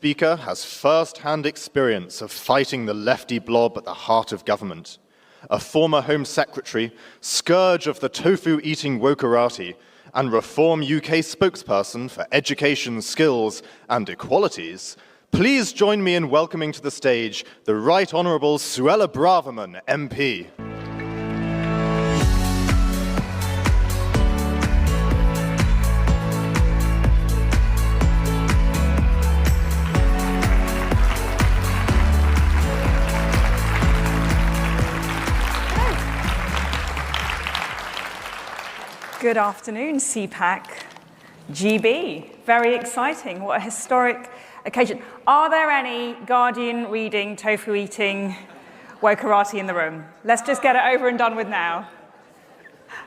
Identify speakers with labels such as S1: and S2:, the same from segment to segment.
S1: speaker has first-hand experience of fighting the lefty blob at the heart of government. A former Home Secretary, scourge of the tofu-eating wokerati, and Reform UK spokesperson for education, skills and equalities, please join me in welcoming to the stage the Right Honourable Suella Braverman, MP.
S2: Good afternoon, CPAC GB. Very exciting. What a historic occasion. Are there any Guardian reading, tofu eating wokerati in the room? Let's just get it over and done with now.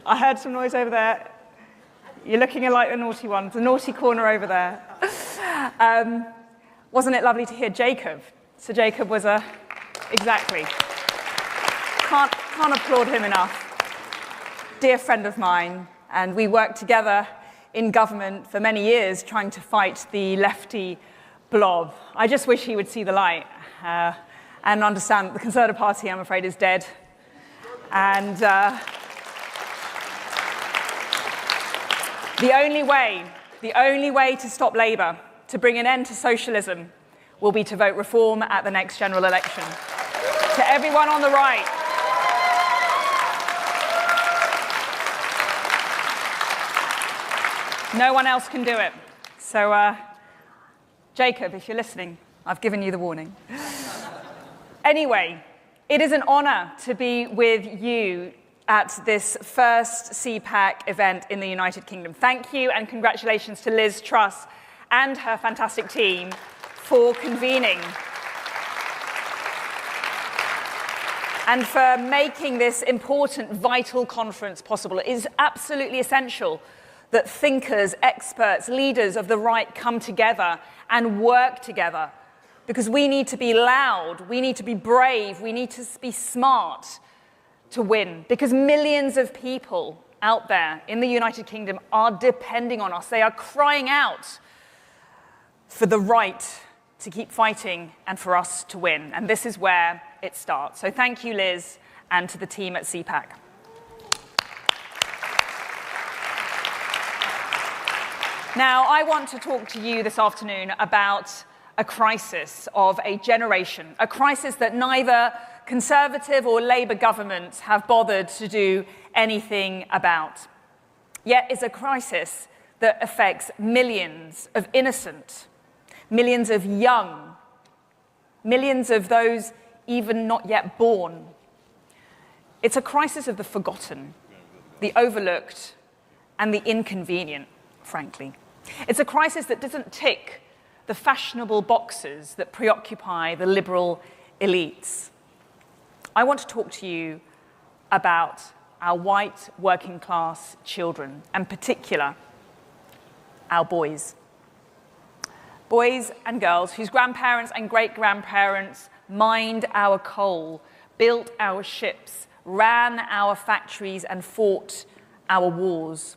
S2: I heard some noise over there. You're looking like the naughty ones, the naughty corner over there. Wasn't it lovely to hear Jacob? So Jacob was exactly. Can't applaud him enough. Dear friend of mine. And we worked together in government for many years trying to fight the lefty blob. I just wish he would see the light and understand that the Conservative Party, I'm afraid, is dead. And the only way to stop Labour, to bring an end to socialism, will be to vote Reform at the next general election. To everyone on the right, no one else can do it. So, Jacob, if you're listening, I've given you the warning. Anyway, it is an honour to be with you at this first CPAC event in the United Kingdom. Thank you and congratulations to Liz Truss and her fantastic team for convening and for making this important, vital conference possible. It is absolutely essential that thinkers, experts, leaders of the right come together and work together, because we need to be loud, we need to be brave, we need to be smart to win, because millions of people out there in the United Kingdom are depending on us. They are crying out for the right to keep fighting and for us to win, and this is where it starts. So thank you, Liz, and to the team at CPAC. Now, I want to talk to you this afternoon about a crisis of a generation, a crisis that neither Conservative or Labour governments have bothered to do anything about. Yet it's a crisis that affects millions of innocent, millions of young, millions of those even not yet born. It's a crisis of the forgotten, the overlooked, and the inconvenient, frankly. It's a crisis that doesn't tick the fashionable boxes that preoccupy the liberal elites. I want to talk to you about our white working class children, and in particular, our boys. Boys and girls whose grandparents and great-grandparents mined our coal, built our ships, ran our factories and fought our wars.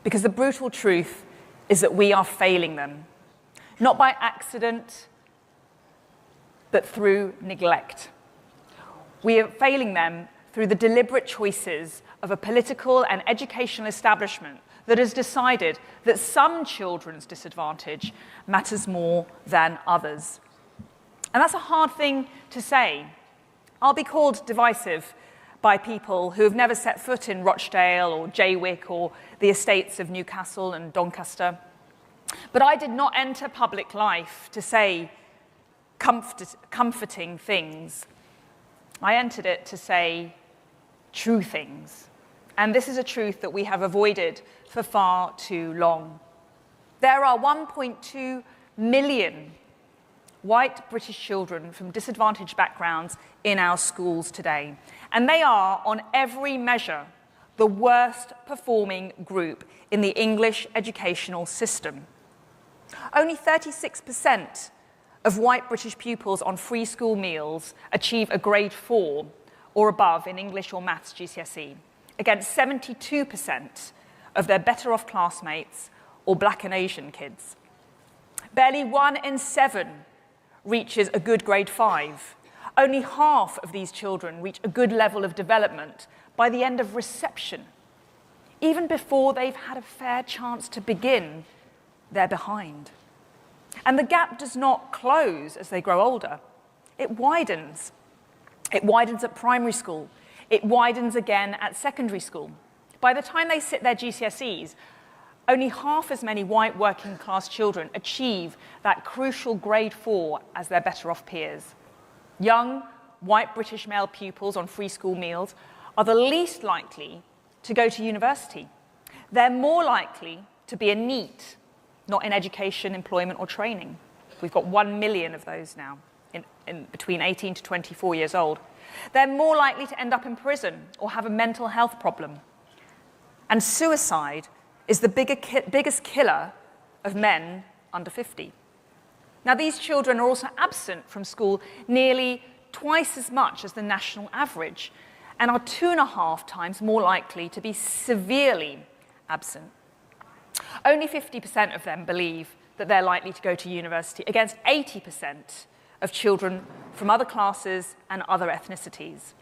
S2: Because the brutal truth is that we are failing them, not by accident, but through neglect. We are failing them through the deliberate choices of a political and educational establishment that has decided that some children's disadvantage matters more than others. And that's a hard thing to say. I'll be called divisive by people who have never set foot in Rochdale or Jaywick or the estates of Newcastle and Doncaster. But I did not enter public life to say comforting things. I entered it to say true things. And this is a truth that we have avoided for far too long. There are 1.2 million white British children from disadvantaged backgrounds in our schools today. And they are, on every measure, the worst performing group in the English educational system. Only 36% of white British pupils on free school meals achieve a grade 4 or above in English or maths GCSE, against 72% of their better off classmates or black and Asian kids. Barely 1 in 7 reaches a good grade 5. Only half of these children reach a good level of development by the end of reception. Even before they've had a fair chance to begin, they're behind. And the gap does not close as they grow older. It widens. It widens at primary school. It widens again at secondary school. By the time they sit their GCSEs, only half as many white working class children achieve that crucial grade 4 as their better off peers. Young, white British male pupils on free school meals are the least likely to go to university. They're more likely to be in NEET, not in education, employment, or training. We've got 1 million of those now, in between 18 to 24 years old. They're more likely to end up in prison or have a mental health problem. And suicide is the biggest killer of men under 50. Now, these children are also absent from school nearly twice as much as the national average and are 2.5 times more likely to be severely absent. Only 50% of them believe that they're likely to go to university, against 80% of children from other classes and other ethnicities.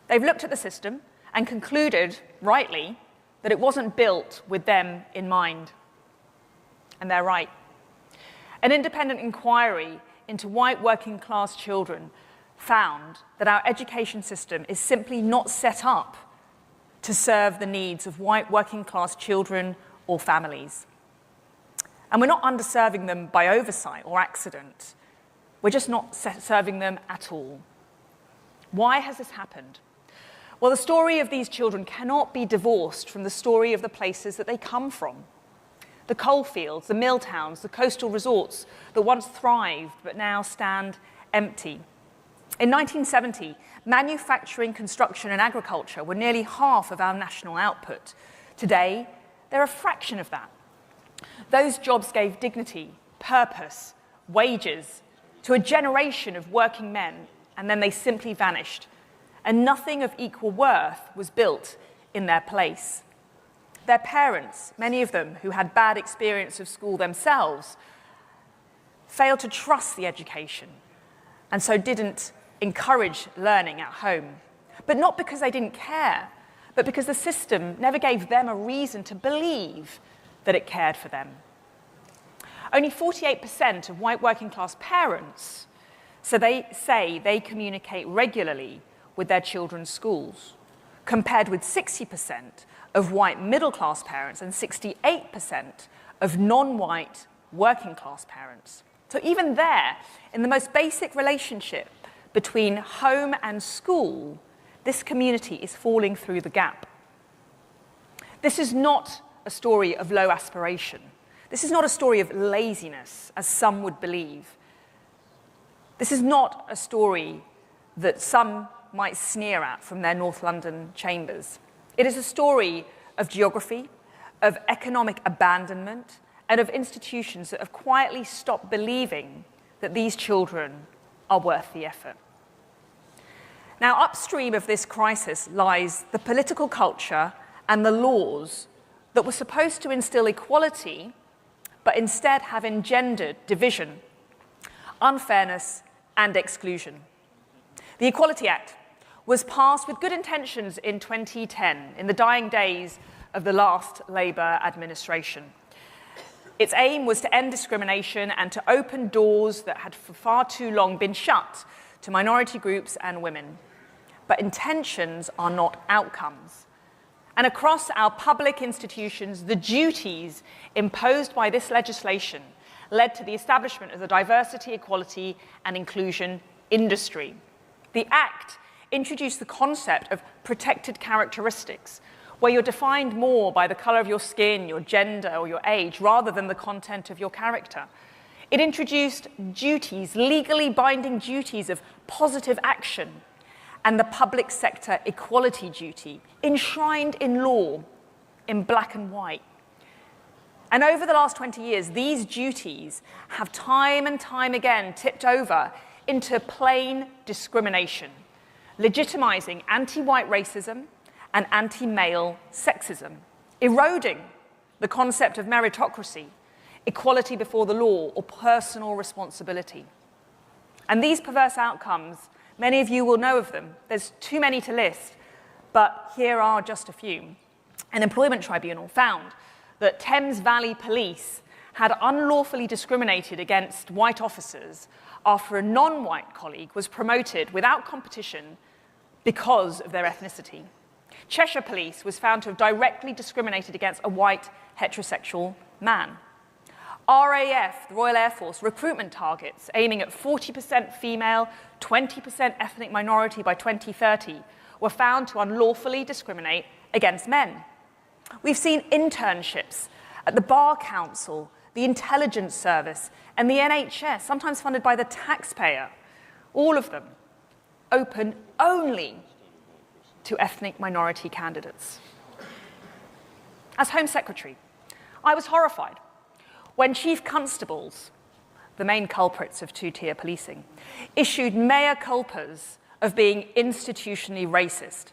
S2: They've looked at the system and concluded, rightly, that it wasn't built with them in mind. And they're right. An independent inquiry into white working class children found that our education system is simply not set up to serve the needs of white working class children or families. And we're not underserving them by oversight or accident. We're just not serving them at all. Why has this happened? Well, the story of these children cannot be divorced from the story of the places that they come from. The coalfields, the mill towns, the coastal resorts that once thrived but now stand empty. In 1970, manufacturing, construction, and agriculture were nearly half of our national output. Today, they're a fraction of that. Those jobs gave dignity, purpose, wages to a generation of working men, and then they simply vanished. And nothing of equal worth was built in their place. Their parents, many of them who had bad experience of school themselves, failed to trust the education and so didn't encourage learning at home. But not because they didn't care, but because the system never gave them a reason to believe that it cared for them. Only 48% of white working class parents say they communicate regularly with their children's schools, compared with 60% of white middle-class parents and 68% of non-white working-class parents. So even there, in the most basic relationship between home and school, this community is falling through the gap. This is not a story of low aspiration. This is not a story of laziness, as some would believe. This is not a story that some might sneer at from their North London chambers. It is a story of geography, of economic abandonment, and of institutions that have quietly stopped believing that these children are worth the effort. Now, upstream of this crisis lies the political culture and the laws that were supposed to instill equality, but instead have engendered division, unfairness, and exclusion. The Equality Act was passed with good intentions in 2010, in the dying days of the last Labour administration. Its aim was to end discrimination and to open doors that had for far too long been shut to minority groups and women. But intentions are not outcomes. And across our public institutions, the duties imposed by this legislation led to the establishment of the diversity, equality, and inclusion industry. The Act introduced the concept of protected characteristics, where you're defined more by the color of your skin, your gender, or your age, rather than the content of your character. It introduced duties, legally binding duties of positive action, and the public sector equality duty, enshrined in law, in black and white. And over the last 20 years, these duties have time and time again tipped over into plain discrimination, legitimizing anti-white racism and anti-male sexism, eroding the concept of meritocracy, equality before the law, or personal responsibility. And these perverse outcomes, many of you will know of them. There's too many to list, but here are just a few. An employment tribunal found that Thames Valley Police had unlawfully discriminated against white officers after a non-white colleague was promoted without competition because of their ethnicity. Cheshire Police was found to have directly discriminated against a white heterosexual man. RAF, the Royal Air Force, recruitment targets aiming at 40% female, 20% ethnic minority by 2030 were found to unlawfully discriminate against men. We've seen internships at the Bar Council, the Intelligence Service, and the NHS, sometimes funded by the taxpayer, all of them open only to ethnic minority candidates. As Home Secretary, I was horrified when chief constables, the main culprits of two-tier policing, issued mea culpas of being institutionally racist,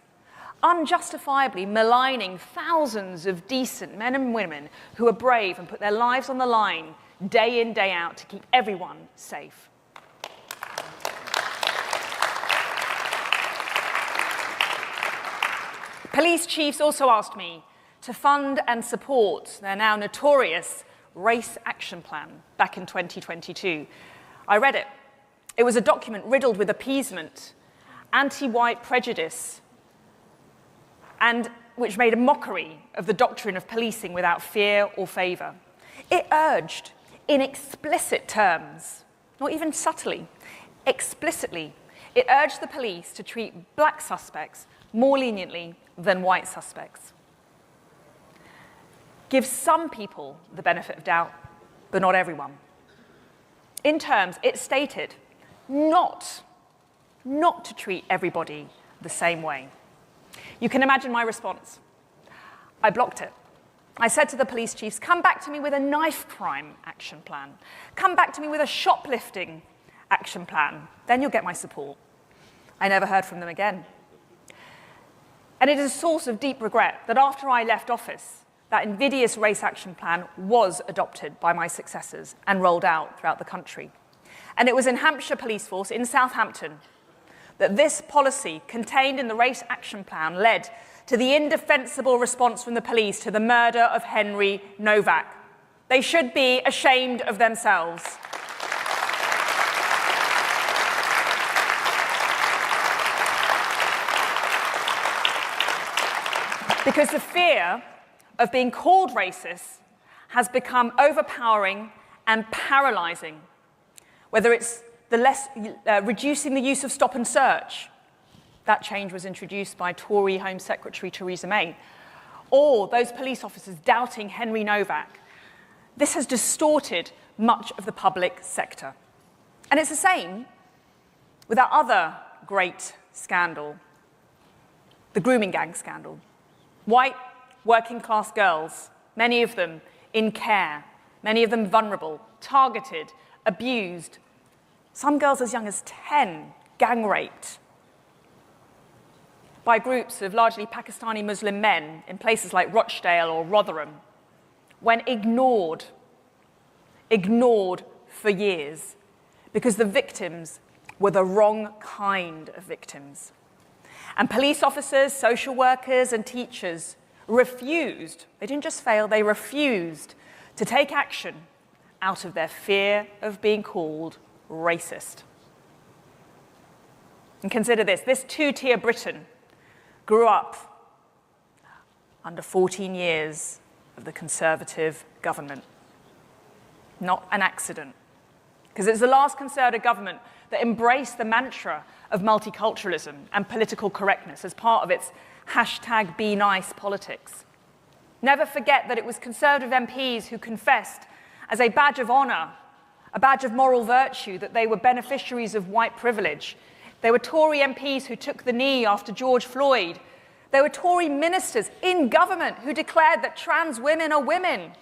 S2: unjustifiably maligning thousands of decent men and women who are brave and put their lives on the line day in, day out to keep everyone safe. Police chiefs also asked me to fund and support their now notorious Race Action Plan back in 2022. I read it. It was a document riddled with appeasement, anti-white prejudice, and which made a mockery of the doctrine of policing without fear or favour. It urged, in explicit terms, not even subtly, explicitly, it urged the police to treat black suspects more leniently than white suspects. Give some people the benefit of doubt, but not everyone. In terms, it stated not to treat everybody the same way. You can imagine my response. I blocked it. I said to the police chiefs, come back to me with a knife crime action plan. Come back to me with a shoplifting action plan. Then you'll get my support. I never heard from them again. And it is a source of deep regret that after I left office, that invidious race action plan was adopted by my successors and rolled out throughout the country. And it was in Hampshire Police Force in Southampton that this policy contained in the race action plan led to the indefensible response from the police to the murder of Henry Novak. They should be ashamed of themselves. Because the fear of being called racist has become overpowering and paralysing, whether it's reducing the use of stop and search. That change was introduced by Tory Home Secretary Theresa May. Or those police officers doubting Henry Novak. This has distorted much of the public sector. And it's the same with our other great scandal, the grooming gang scandal. White, working-class girls, many of them in care, many of them vulnerable, targeted, abused, some girls as young as 10, gang-raped by groups of largely Pakistani Muslim men in places like Rochdale or Rotherham, when ignored for years because the victims were the wrong kind of victims. And police officers, social workers, and teachers refused, they didn't just fail, they refused to take action out of their fear of being called racist. And consider this two-tier Britain grew up under 14 years of the Conservative government. Not an accident, because it was the last Conservative government that embraced the mantra of multiculturalism and political correctness as part of its #BeNice politics. Never forget that it was Conservative MPs who confessed as a badge of honour, a badge of moral virtue, that they were beneficiaries of white privilege. There were Tory MPs who took the knee after George Floyd. There were Tory ministers in government who declared that trans women are women.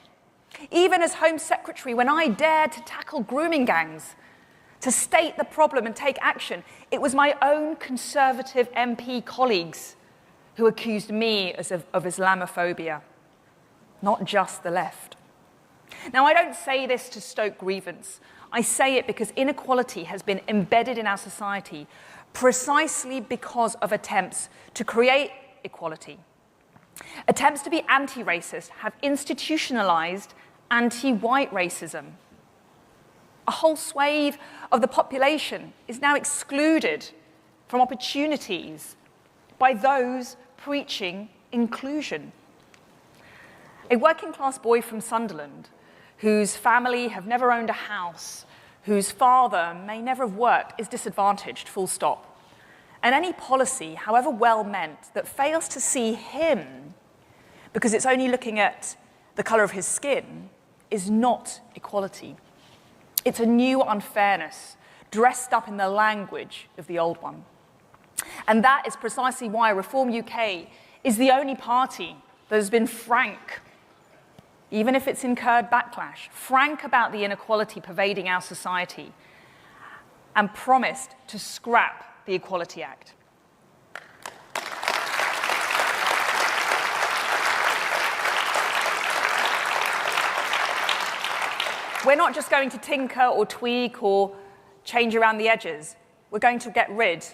S2: Even as Home Secretary, when I dared to tackle grooming gangs, to state the problem and take action, it was my own Conservative MP colleagues who accused me of Islamophobia, not just the left. Now, I don't say this to stoke grievance. I say it because inequality has been embedded in our society precisely because of attempts to create equality. Attempts to be anti-racist have institutionalized anti-white racism. A whole swathe of the population is now excluded from opportunities by those preaching inclusion. A working-class boy from Sunderland, whose family have never owned a house, whose father may never have worked, is disadvantaged, full stop. And any policy, however well meant, that fails to see him because it's only looking at the colour of his skin is not equality. It's a new unfairness dressed up in the language of the old one. And that is precisely why Reform UK is the only party that has been frank, even if it's incurred backlash, frank about the inequality pervading our society, and promised to scrap the Equality Act. We're not just going to tinker or tweak or change around the edges. We're going to get rid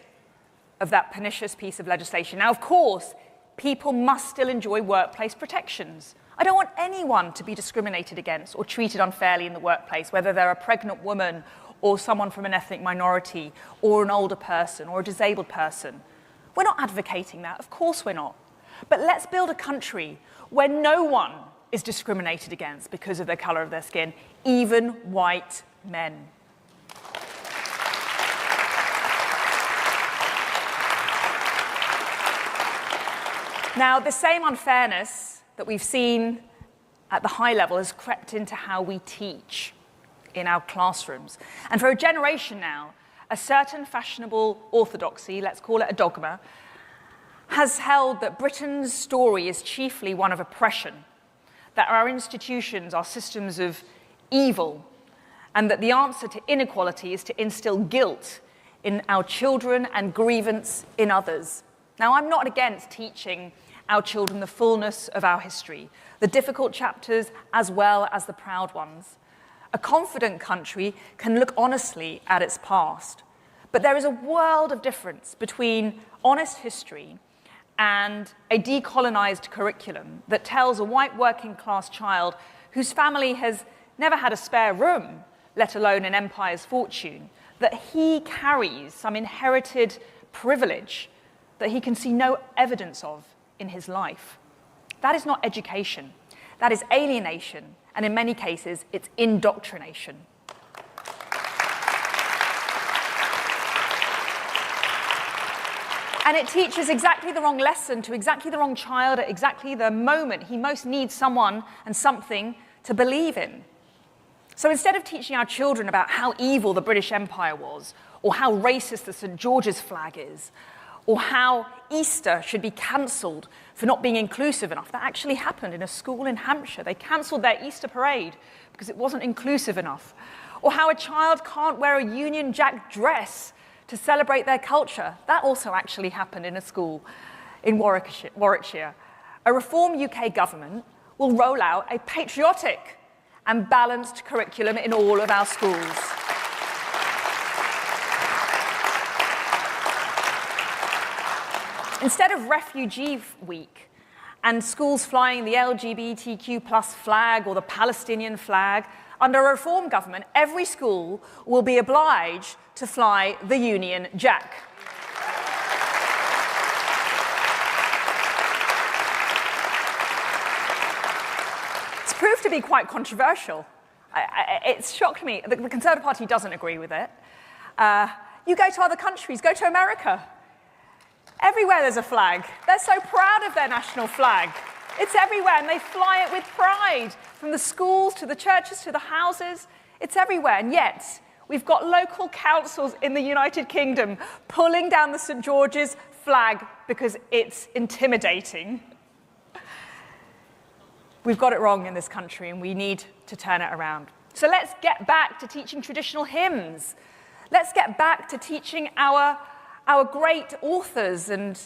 S2: of that pernicious piece of legislation. Now, of course, people must still enjoy workplace protections. I don't want anyone to be discriminated against or treated unfairly in the workplace, whether they're a pregnant woman or someone from an ethnic minority or an older person or a disabled person. We're not advocating that. Of course we're not. But let's build a country where no one is discriminated against because of the colour of their skin, even white men. Now, the same unfairness that we've seen at the high level has crept into how we teach in our classrooms. And for a generation now, a certain fashionable orthodoxy, let's call it a dogma, has held that Britain's story is chiefly one of oppression, that our institutions are systems of evil, and that the answer to inequality is to instill guilt in our children and grievance in others. Now, I'm not against teaching our children the fullness of our history, the difficult chapters as well as the proud ones. A confident country can look honestly at its past, but there is a world of difference between honest history and a decolonized curriculum that tells a white working-class child whose family has never had a spare room, let alone an empire's fortune, that he carries some inherited privilege that he can see no evidence of in his life. That is not education. That is alienation, and in many cases, it's indoctrination. And it teaches exactly the wrong lesson to exactly the wrong child at exactly the moment he most needs someone and something to believe in. So instead of teaching our children about how evil the British Empire was, or how racist the St. George's flag is, or how Easter should be cancelled for not being inclusive enough. That actually happened in a school in Hampshire. They cancelled their Easter parade because it wasn't inclusive enough. Or how a child can't wear a Union Jack dress to celebrate their culture. That also actually happened in a school in Warwickshire. A Reform UK government will roll out a patriotic and balanced curriculum in all of our schools. Instead of Refugee Week and schools flying the LGBTQ+ flag or the Palestinian flag, under a Reform government, every school will be obliged to fly the Union Jack. It's proved to be quite controversial. It's shocked me. The Conservative Party doesn't agree with it. You go to other countries, go to America. Everywhere there's a flag. They're so proud of their national flag. It's everywhere, and they fly it with pride, from the schools to the churches to the houses. It's everywhere, and yet we've got local councils in the United Kingdom pulling down the St. George's flag because it's intimidating. We've got it wrong in this country, and we need to turn it around. So let's get back to teaching traditional hymns. Let's get back to teaching our great authors and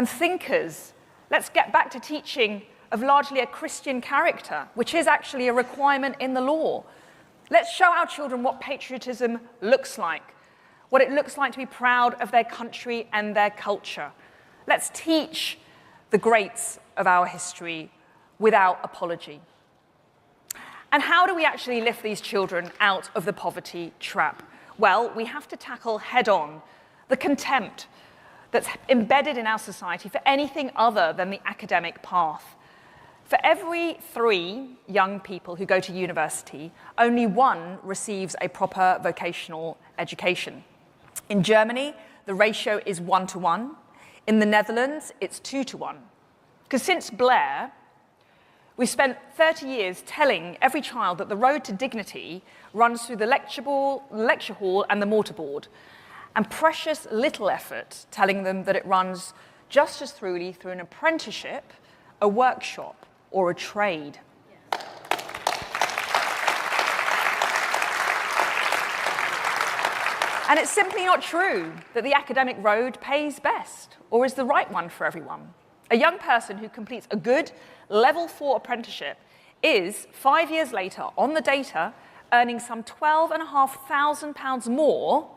S2: thinkers. Let's get back to teaching of largely a Christian character, which is actually a requirement in the law. Let's show our children what patriotism looks like, what it looks like to be proud of their country and their culture. Let's teach the greats of our history without apology. And how do we actually lift these children out of the poverty trap? Well, we have to tackle head-on the contempt that's embedded in our society for anything other than the academic path. For every 3 young people who go to university, only 1 receives a proper vocational education. In Germany, the ratio is 1-to-1. In the Netherlands, it's 2-to-1. Because since Blair, we've spent 30 years telling every child that the road to dignity runs through the lecture hall and the mortarboard, and precious little effort telling them that it runs just as thoroughly through an apprenticeship, a workshop, or a trade. And it's simply not true that the academic road pays best or is the right one for everyone. A young person who completes a good level 4 apprenticeship is, 5 years later, on the data, earning some £12,500 more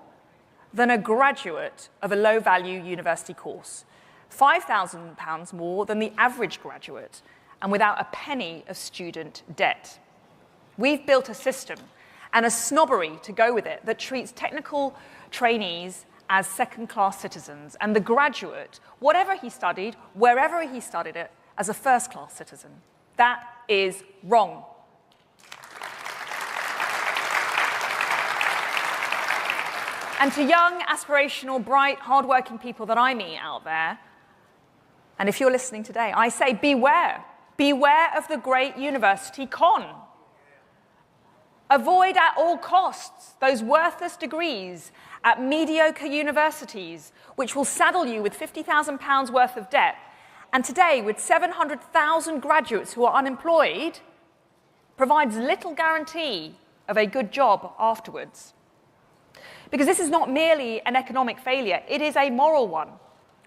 S2: than a graduate of a low-value university course, £5,000 more than the average graduate, and without a penny of student debt. We've built a system and a snobbery to go with it that treats technical trainees as second-class citizens, and the graduate, whatever he studied, wherever he studied it, as a first-class citizen. That is wrong. And to young, aspirational, bright, hard-working people that I meet out there, and if you're listening today, I say beware. Beware of the great university con. Avoid at all costs those worthless degrees at mediocre universities, which will saddle you with £50,000 worth of debt. And today, with 700,000 graduates who are unemployed, provides little guarantee of a good job afterwards. Because this is not merely an economic failure, it is a moral one.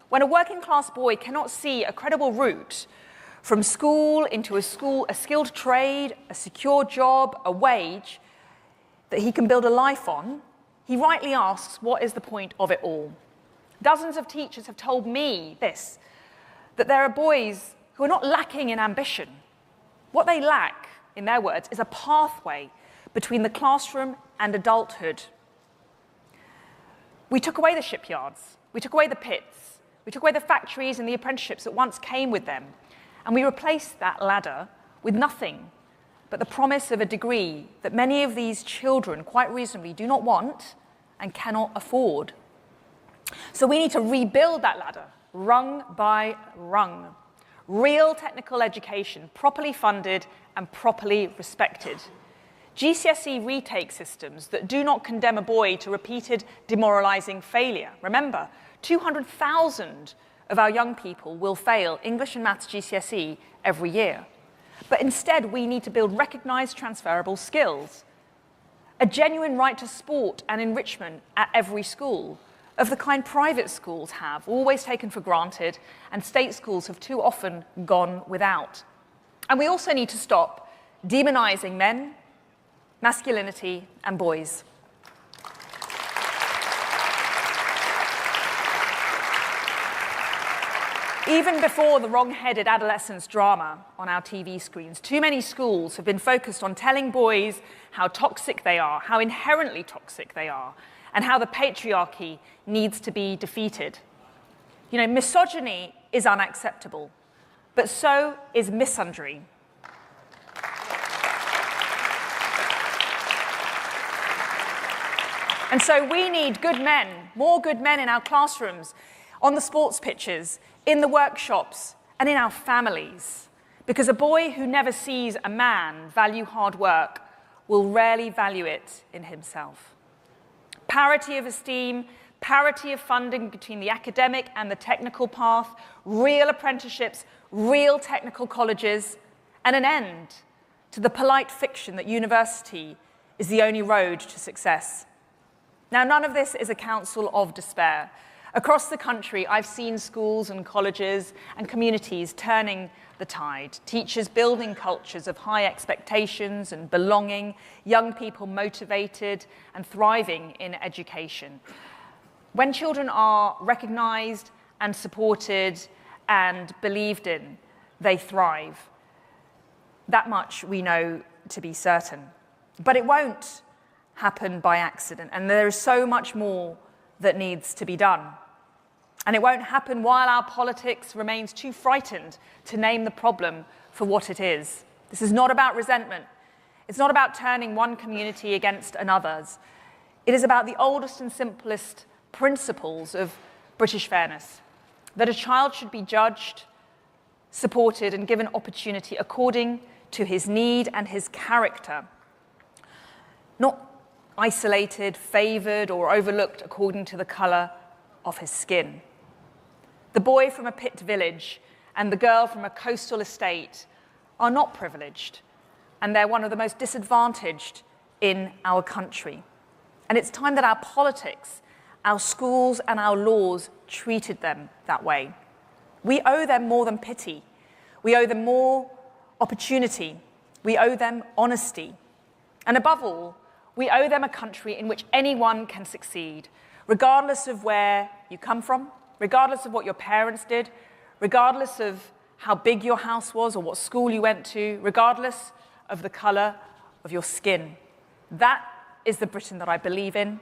S2: When a working-class boy cannot see a credible route from school into a skilled trade, a secure job, a wage that he can build a life on, he rightly asks, what is the point of it all? Dozens of teachers have told me this, that there are boys who are not lacking in ambition. What they lack, in their words, is a pathway between the classroom and adulthood. We took away the shipyards, we took away the pits, we took away the factories and the apprenticeships that once came with them, and we replaced that ladder with nothing but the promise of a degree that many of these children, quite reasonably, do not want and cannot afford. So we need to rebuild that ladder, rung by rung. Real technical education, properly funded and properly respected. GCSE retake systems that do not condemn a boy to repeated demoralizing failure. Remember, 200,000 of our young people will fail English and Maths GCSE every year. But instead, we need to build recognized transferable skills. A genuine right to sport and enrichment at every school, of the kind private schools have, always taken for granted, and state schools have too often gone without. And we also need to stop demonizing men, masculinity, and boys. Even before the wrong-headed adolescence drama on our TV screens, too many schools have been focused on telling boys how toxic they are, how inherently toxic they are, and how the patriarchy needs to be defeated. You know, misogyny is unacceptable, but so is misandry. And so we need good men, more good men in our classrooms, on the sports pitches, in the workshops, and in our families. Because a boy who never sees a man value hard work will rarely value it in himself. Parity of esteem, parity of funding between the academic and the technical path, real apprenticeships, real technical colleges, and an end to the polite fiction that university is the only road to success. Now, none of this is a counsel of despair. Across the country, I've seen schools and colleges and communities turning the tide, teachers building cultures of high expectations and belonging, young people motivated and thriving in education. When children are recognized and supported and believed in, they thrive. That much we know to be certain. But it won't happen by accident, and there is so much more that needs to be done. And it won't happen while our politics remains too frightened to name the problem for what it is. This is not about resentment. It's not about turning one community against another's. It is about the oldest and simplest principles of British fairness, that a child should be judged, supported, and given opportunity according to his need and his character, not isolated, favoured, or overlooked according to the colour of his skin. The boy from a pit village and the girl from a coastal estate are not privileged, and they're one of the most disadvantaged in our country. And it's time that our politics, our schools, and our laws treated them that way. We owe them more than pity. We owe them more opportunity. We owe them honesty. And above all, we owe them a country in which anyone can succeed, regardless of where you come from, regardless of what your parents did, regardless of how big your house was or what school you went to, regardless of the colour of your skin. That is the Britain that I believe in,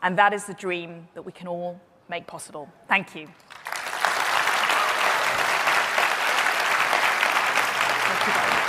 S2: and that is the dream that we can all make possible. Thank you. Thank you very much.